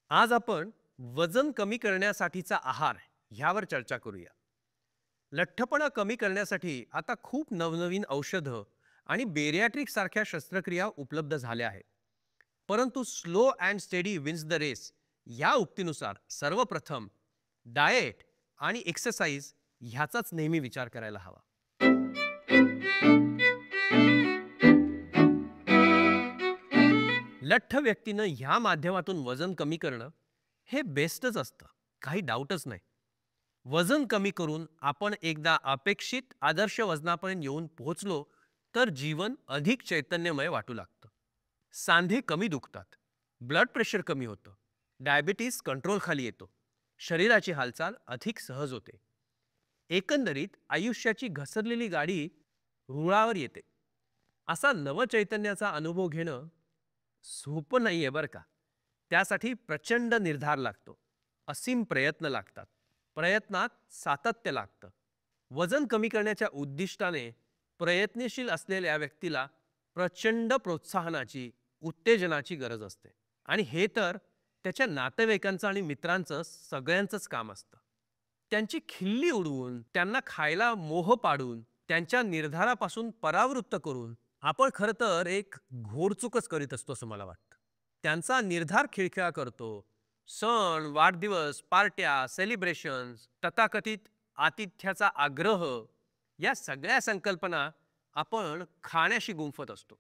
आज आपण वजन कमी करण्यासाठीचा आहार ह्यावर चर्चा करूया. लठ्ठपणा कमी करण्यासाठी आता खूप नवनवीन औषधं आणि बेरियाट्रिक सारख्या शस्त्रक्रिया उपलब्ध झाल्या आहेत. परंतु slow and steady wins the race या उक्तीनुसार सर्वप्रथम डाएट आणि एक्सरसाइज ह्याचाच नेहमी विचार करायला हवा. लठ्ठ व्यक्तीनं ह्या माध्यमातून वजन कमी करणं हे बेस्टच असतं, काही डाऊटच नाही. वजन कमी करून आपण एकदा अपेक्षित आदर्श वजनापर्यंत येऊन पोहोचलो तर जीवन अधिक चैतन्यमय वाटू लागतं. सांधे कमी दुखतात, ब्लड प्रेशर कमी होतं, डायबिटीस कंट्रोलखाली येतो, शरीराची हालचाल अधिक सहज होते. एकंदरीत आयुष्याची घसरलेली गाडी रुळावर येते. असा नवचैतन्याचा अनुभव घेणं सोपं नाहीये बरं का. त्यासाठी प्रचंड निर्धार लागतो, असीम प्रयत्न लागतात, प्रयत्नात सातत्य लागतं. वजन कमी करण्याच्या उद्दिष्टाने प्रयत्नशील असलेल्या व्यक्तीला प्रचंड प्रोत्साहनाची, उत्तेजनाची गरज असते. आणि हे तर त्याच्या नातेवाईकांचं आणि मित्रांचं सगळ्यांचंच काम असतं. त्यांची खिल्ली उडवून, त्यांना खायला मोह पाडून, त्यांच्या निर्धारापासून परावृत्त करून आपण खरं तर एक घोरचूकच करीत असतो असं मला वाटतं. त्यांचा निर्धार खिळखिळा करतो. सण, वाढदिवस, पार्ट्या, सेलिब्रेशन्स, तथाकथित आतिथ्याचा आग्रह या सगळ्या संकल्पना आपण खाण्याशी गुंफत असतो.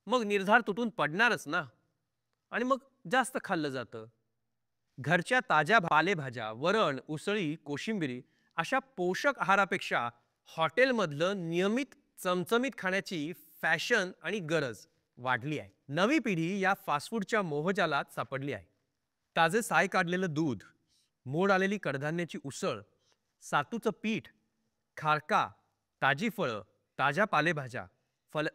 मग निर्धार तुटून पडणारच ना. आणि मग जास्त खाल्लं जातं. घरच्या ताज्या पालेभाज्या, वरण, उसळी, कोशिंबिरी अशा पोषक आहारापेक्षा हॉटेलमधलं नियमित चमचमीत खाण्याची फॅशन आणि गरज वाढली आहे. नवी पिढी या फास्ट फूडच्या मोहजालात सापडली आहे. ताजे साय काढलेलं दूध, मोड आलेली कडधान्याची उसळ, सातूचं पीठ, खारका, ताजी फळं, ताज्या पालेभाज्या,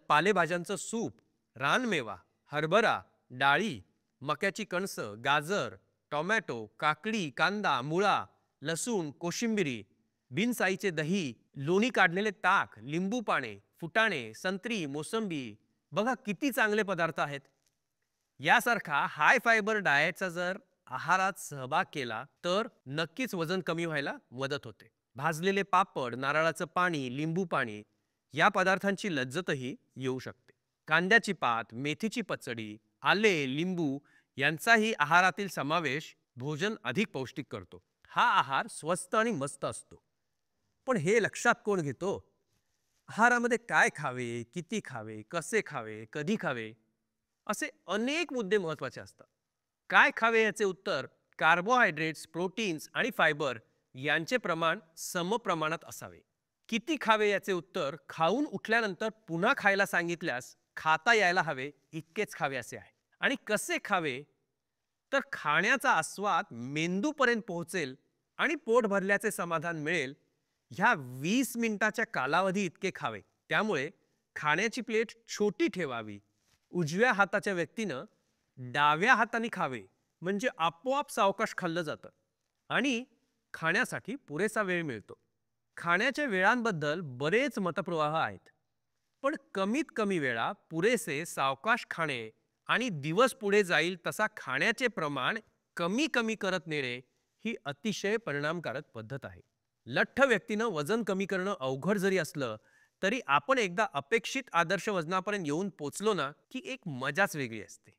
पालेभाज्यांचं सूप, रानमेवा, हरभरा, डाळी, मक्याची कणसं, गाजर, टोमॅटो, काकडी, कांदा, मुळा, लसूण, कोशिंबिरी, बिनसाईचे दही, लोणी काढलेले ताक, लिंबू पाने, फुटाणे, संत्री, मोसंबी, बघा किती चांगले पदार्थ आहेत. यासारखा हाय फायबर डाएटचा जर आहारात सहभाग केला तर नक्कीच वजन कमी व्हायला मदत होते. भाजलेले पापड, नारळाचं पाणी, लिंबू पाणी या पदार्थांची लज्जतही येऊ शकते. कांद्याची पात, मेथीची पचडी, आले, लिंबू यांचाही आहारातील समावेश भोजन अधिक पौष्टिक करतो. हा आहार स्वस्त आणि मस्त असतो. पण हे लक्षात कोण घेतो? आहारामध्ये काय खावे, किती खावे, कसे खावे, कधी खावे असे अनेक मुद्दे महत्त्वाचे असतात. काय खावे याचे उत्तर कार्बोहायड्रेट्स, प्रोटीन्स आणि फायबर यांचे प्रमाण समप्रमाणात असावे. किती खावे याचे उत्तर खाऊन उठल्यानंतर पुन्हा खायला सांगितल्यास खाता यायला हवे इतकेच खावे असे आहे. आणि कसे खावे तर खाण्याचा आस्वाद मेंदूपर्यंत पोहोचेल आणि पोट भरल्याचे समाधान मिळेल ह्या 20 मिनिटाच्या कालावधी इतके खावे. त्यामुळे खाण्याची प्लेट छोटी ठेवावी. उजव्या हाताच्या व्यक्तीनं डाव्या हाताने खावे म्हणजे आपोआप सावकाश खाल्लं जातं आणि खाण्यासाठी पुरेसा वेळ मिळतो. खाण्याच्या वेळांबद्दल बरेच मतप्रवाह आहेत. पण कमीत कमी वेळा, पुरेसे सावकाश खाणे आणि दिवस पुढे जाईल तसा खाण्याचे प्रमाण कमी कमी करत नेणे ही अतिशय परिणामकारक पद्धत आहे. लठ्ठ व्यक्तीनं वजन कमी करणं अवघड जरी असलं तरी आपण एकदा अपेक्षित आदर्श वजनापर्यंत येऊन पोचलो ना की एक मजाच वेगळी असते.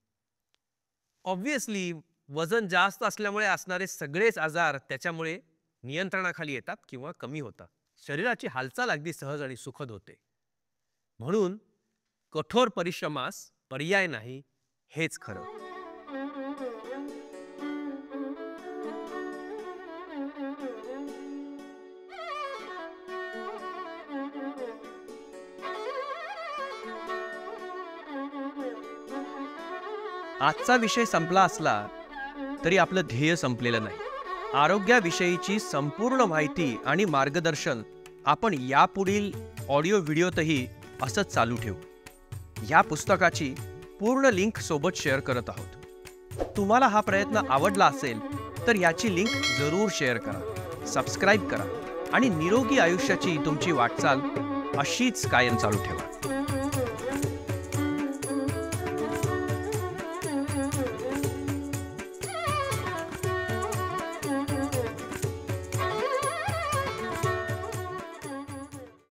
ऑब्व्हियसली वजन जास्त असल्यामुळे असणारे सगळेच आजार त्याच्यामुळे नियंत्रणाखाली येतात किंवा कमी होतात. शरीराची हालचाल अगदी सहज आणि सुखद होते. म्हणून कठोर परिश्रमास पर्याय नाही हेच खरं. आजचा विषय संपला असला तरी आपलं ध्येय संपलेलं नाही. आरोग्याविषयीची संपूर्ण माहिती आणि मार्गदर्शन आपण यापुढील ऑडिओ व्हिडिओतही असंच चालू ठेवू. या पुस्तकाची पूर्ण लिंक सोबत शेअर करत आहोत. तुम्हाला हा प्रयत्न आवडला असेल तर याची लिंक जरूर शेअर करा, सबस्क्राईब करा आणि निरोगी आयुष्याची तुमची वाटचाल अशीच कायम चालू ठेवा.